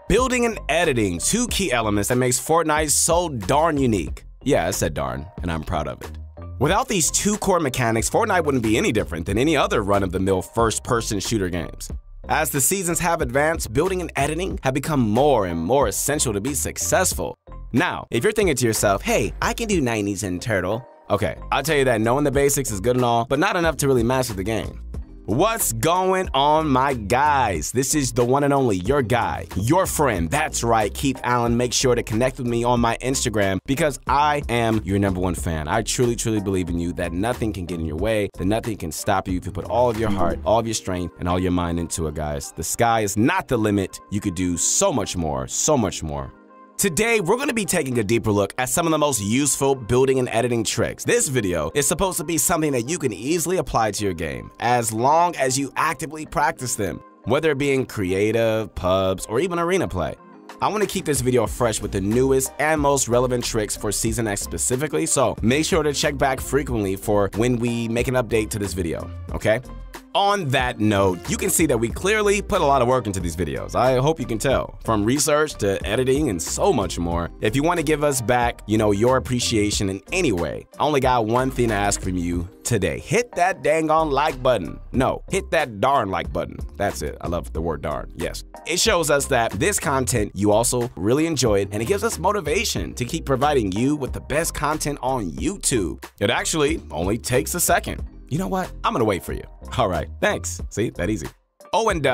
Building and editing, two key elements that makes Fortnite so darn unique. Yeah, I said darn, and I'm proud of it. Without these two core mechanics, Fortnite wouldn't be any different than any other run-of-the-mill first-person shooter games. As the seasons have advanced, building and editing have become more and more essential to be successful. Now, if you're thinking to yourself, hey, I can do 90s in Turtle. Okay, I'll tell you that knowing the basics is good and all, but not enough to really master the game. What's going on, my guys? This is the one and only, your guy, your friend. That's right, Keith Allen. Make sure to connect with me on my Instagram because I am your #1 fan. I truly, truly believe in you that nothing can get in your way, that nothing can stop you if you put all of your heart, all of your strength, and all your mind into it, guys. The sky is not the limit. You could do so much more, so much more. Today, we're going to be taking a deeper look at some of the most useful building and editing tricks. This video is supposed to be something that you can easily apply to your game, as long as you actively practice them, whether it be in creative, pubs, or even arena play. I want to keep this video fresh with the newest and most relevant tricks for Season X specifically, so make sure to check back frequently for when we make an update to this video, okay? On that note, you can see that we clearly put a lot of work into these videos. I hope you can tell. From research to editing and so much more. If you want to give us back, your appreciation in any way, I only got one thing to ask from you today. Hit that dang on like button. No, hit that darn like button. That's it. I love the word darn. Yes. It shows us that this content you also really enjoy it, and it gives us motivation to keep providing you with the best content on YouTube. It actually only takes a second. You know what? I'm gonna wait for you. All right, thanks. See, that easy. Oh, and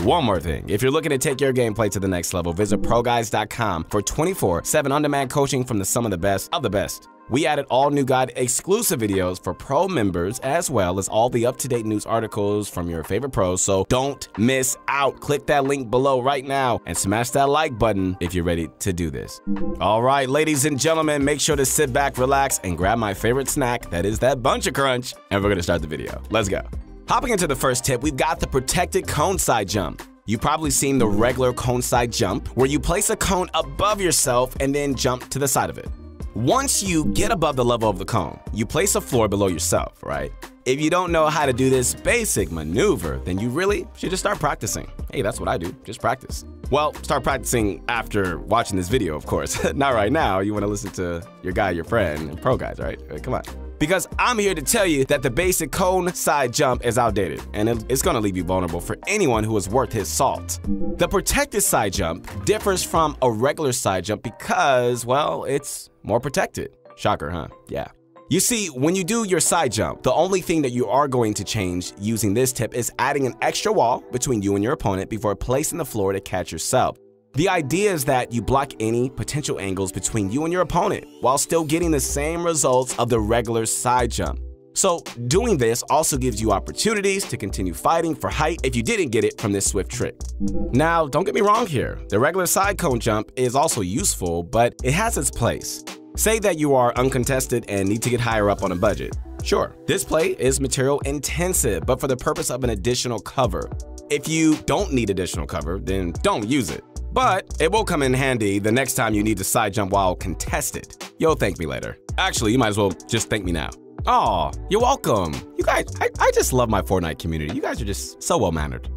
one more thing. If you're looking to take your gameplay to the next level, visit ProGuides.com for 24/7 on-demand coaching from some of the best of the best. We added all new guide exclusive videos for pro members, as well as all the up-to-date news articles from your favorite pros, so don't miss out. Click that link below right now and smash that like button if you're ready to do this. All right, ladies and gentlemen, make sure to sit back, relax, and grab my favorite snack, that is that bunch of crunch, and we're gonna start the video. Let's go. Hopping into the first tip, we've got the protected cone side jump. You've probably seen the regular cone side jump, where you place a cone above yourself and then jump to the side of it. Once you get above the level of the cone, you place a floor below yourself, right? If you don't know how to do this basic maneuver, then you really should just start practicing. Hey, that's what I do, just practice. Well, start practicing after watching this video, of course. Not right now, you wanna listen to your guy, your friend, and pro guys, right? Come on. Because I'm here to tell you that the basic cone side jump is outdated, and it's gonna leave you vulnerable for anyone who is worth his salt. The protected side jump differs from a regular side jump because, well, it's more protected. Shocker, huh? Yeah. You see, when you do your side jump, the only thing that you are going to change using this tip is adding an extra wall between you and your opponent before placing the floor to catch yourself. The idea is that you block any potential angles between you and your opponent while still getting the same results of the regular side jump. So doing this also gives you opportunities to continue fighting for height if you didn't get it from this swift trick. Now, don't get me wrong here. The regular side cone jump is also useful, but it has its place. Say that you are uncontested and need to get higher up on a budget. Sure, this play is material intensive, but for the purpose of an additional cover. If you don't need additional cover, then don't use it. But it will come in handy the next time you need to side jump while contested. You'll thank me later. Actually, you might as well just thank me now. Aw, you're welcome. You guys, I just love my Fortnite community. You guys are just so well-mannered.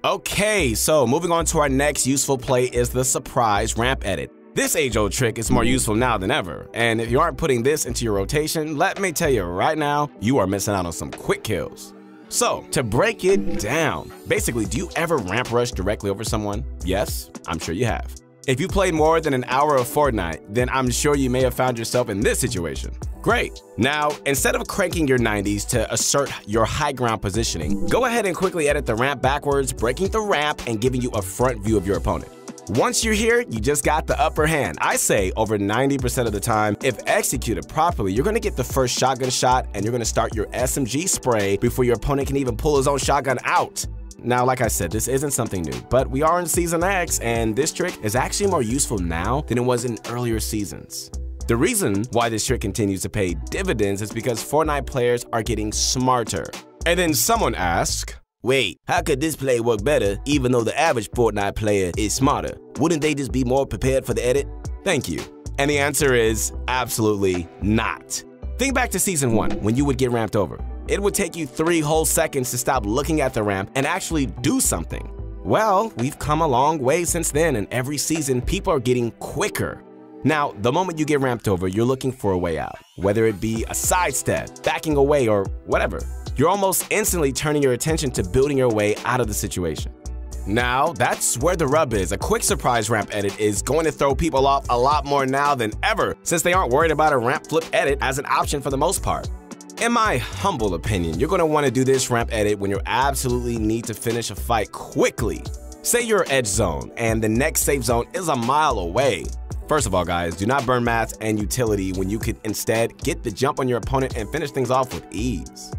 Okay, so moving on to our next useful play is the surprise ramp edit. This age-old trick is more useful now than ever, and if you aren't putting this into your rotation, let me tell you right now, you are missing out on some quick kills. So, to break it down, basically, do you ever ramp rush directly over someone? Yes, I'm sure you have. If you played more than an hour of Fortnite, then I'm sure you may have found yourself in this situation. Great. Now, instead of cranking your 90s to assert your high ground positioning, go ahead and quickly edit the ramp backwards, breaking the ramp and giving you a front view of your opponent. Once you're here, you just got the upper hand. I say over 90% of the time, if executed properly, you're gonna get the first shotgun shot and you're gonna start your SMG spray before your opponent can even pull his own shotgun out. Now, like I said, this isn't something new, but we are in Season X, and this trick is actually more useful now than it was in earlier seasons. The reason why this trick continues to pay dividends is because Fortnite players are getting smarter. And then someone asks, wait, how could this play work better even though the average Fortnite player is smarter? Wouldn't they just be more prepared for the edit? Thank you. And the answer is absolutely not. Think back to Season 1 when you would get ramped over. It would take you 3 whole seconds to stop looking at the ramp and actually do something. Well, we've come a long way since then, and every season, people are getting quicker. Now, the moment you get ramped over, you're looking for a way out, whether it be a sidestep, backing away, or whatever. You're almost instantly turning your attention to building your way out of the situation. Now, that's where the rub is. A quick surprise ramp edit is going to throw people off a lot more now than ever, since they aren't worried about a ramp flip edit as an option for the most part. In my humble opinion, you're going to want to do this ramp edit when you absolutely need to finish a fight quickly. Say you're edge zone, and the next safe zone is a mile away. First of all, guys, do not burn mats and utility when you could instead get the jump on your opponent and finish things off with ease.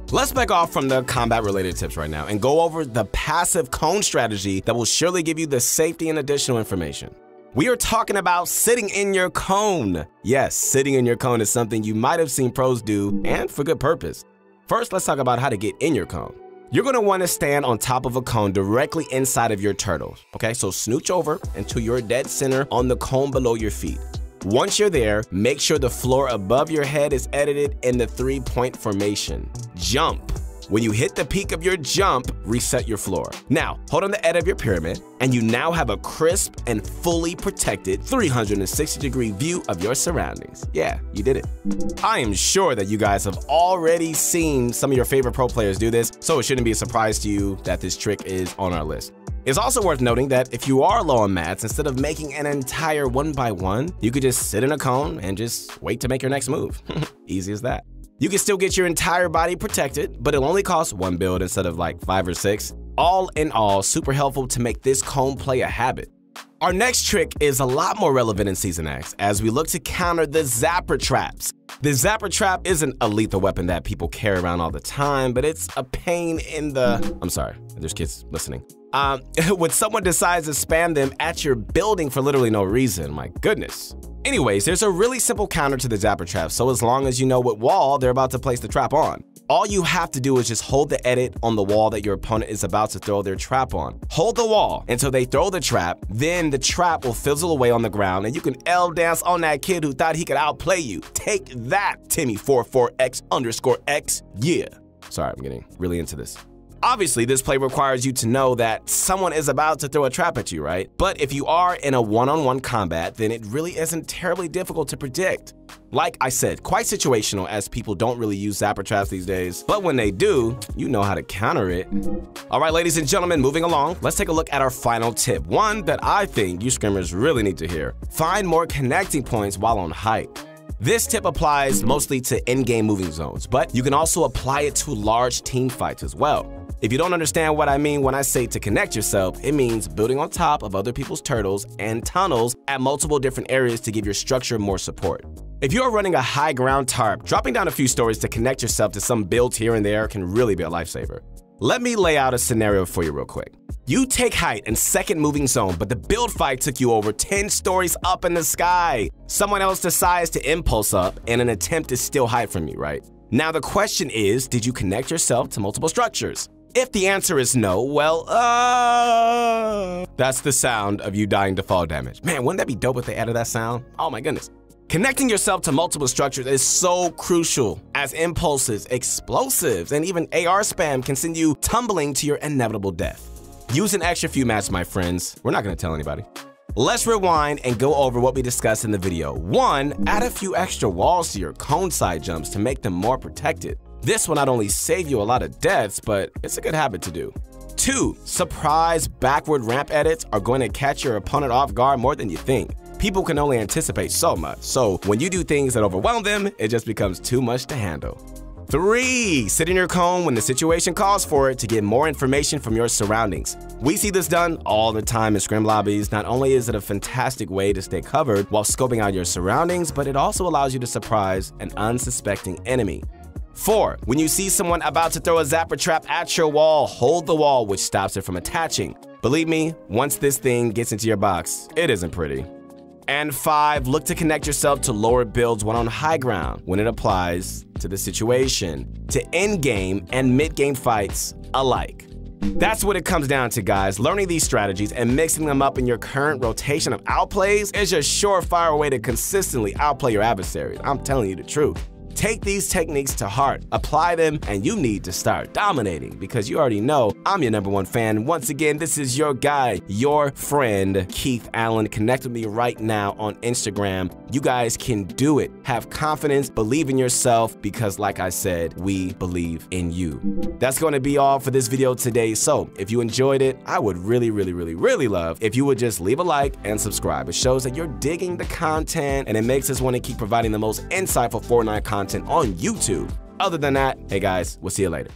Let's back off from the combat-related tips right now and go over the passive cone strategy that will surely give you the safety and additional information. We are talking about sitting in your cone. Yes, sitting in your cone is something you might have seen pros do, and for good purpose. First, let's talk about how to get in your cone. You're going to want to stand on top of a cone directly inside of your turtles. Okay, so scooch over until you're dead center on the cone below your feet. Once you're there, make sure the floor above your head is edited in the 3-point formation. Jump. When you hit the peak of your jump, reset your floor. Now, hold on the edge of your pyramid, and you now have a crisp and fully protected 360-degree view of your surroundings. Yeah, you did it. I am sure that you guys have already seen some of your favorite pro players do this, so it shouldn't be a surprise to you that this trick is on our list. It's also worth noting that if you are low on mats, instead of making an entire 1x1, you could just sit in a cone and just wait to make your next move. Easy as that. You can still get your entire body protected, but it'll only cost 1 build instead of like 5 or 6. All in all, super helpful to make this cone play a habit. Our next trick is a lot more relevant in Season X as we look to counter the zapper traps. The zapper trap isn't a lethal weapon that people carry around all the time, but it's a pain in the... I'm sorry, there's kids listening. When someone decides to spam them at your building for literally no reason, my goodness. Anyways, there's a really simple counter to the zapper trap, so as long as you know what wall they're about to place the trap on. All you have to do is just hold the edit on the wall that your opponent is about to throw their trap on. Hold the wall until they throw the trap, then the trap will fizzle away on the ground and you can L dance on that kid who thought he could outplay you. Take that, Timmy44X_X, yeah. Sorry, I'm getting really into this. Obviously, this play requires you to know that someone is about to throw a trap at you, right? But if you are in a one-on-one combat, then it really isn't terribly difficult to predict. Like I said, quite situational as people don't really use zapper traps these days, but when they do, you know how to counter it. All right, ladies and gentlemen, moving along, let's take a look at our final tip, one that I think you scrimmers really need to hear. Find more connecting points while on height. This tip applies mostly to in-game moving zones, but you can also apply it to large team fights as well. If you don't understand what I mean when I say to connect yourself, it means building on top of other people's turtles and tunnels at multiple different areas to give your structure more support. If you are running a high ground tarp, dropping down a few stories to connect yourself to some builds here and there can really be a lifesaver. Let me lay out a scenario for you real quick. You take height in second moving zone, but the build fight took you over 10 stories up in the sky. Someone else decides to impulse up in an attempt to steal height from you, right? Now the question is, did you connect yourself to multiple structures? If the answer is no, well, that's the sound of you dying to fall damage. Man, wouldn't that be dope if they added that sound? Oh my goodness. Connecting yourself to multiple structures is so crucial, as impulses, explosives, and even AR spam can send you tumbling to your inevitable death. Use an extra few mats, my friends. We're not gonna tell anybody. Let's rewind and go over what we discussed in the video. 1, add a few extra walls to your cone side jumps to make them more protected. This will not only save you a lot of deaths, but it's a good habit to do. 2, surprise backward ramp edits are going to catch your opponent off guard more than you think. People can only anticipate so much, so when you do things that overwhelm them, it just becomes too much to handle. 3, sit in your cone when the situation calls for it to get more information from your surroundings. We see this done all the time in scrim lobbies. Not only is it a fantastic way to stay covered while scoping out your surroundings, but it also allows you to surprise an unsuspecting enemy. 4, when you see someone about to throw a zapper trap at your wall, hold the wall, which stops it from attaching. Believe me, once this thing gets into your box, it isn't pretty. And 5, look to connect yourself to lower builds when on high ground when it applies to the situation, to end-game and mid-game fights alike. That's what it comes down to, guys. Learning these strategies and mixing them up in your current rotation of outplays is a surefire way to consistently outplay your adversaries. I'm telling you the truth. Take these techniques to heart, apply them, and you need to start dominating because you already know I'm your #1 fan. Once again, this is your guy, your friend, Keith Allen. Connect with me right now on Instagram. You guys can do it. Have confidence, believe in yourself, because like I said, we believe in you. That's going to be all for this video today. So if you enjoyed it, I would really love if you would just leave a like and subscribe. It shows that you're digging the content and it makes us want to keep providing the most insightful Fortnite content on YouTube. Other than that, hey guys, we'll see you later.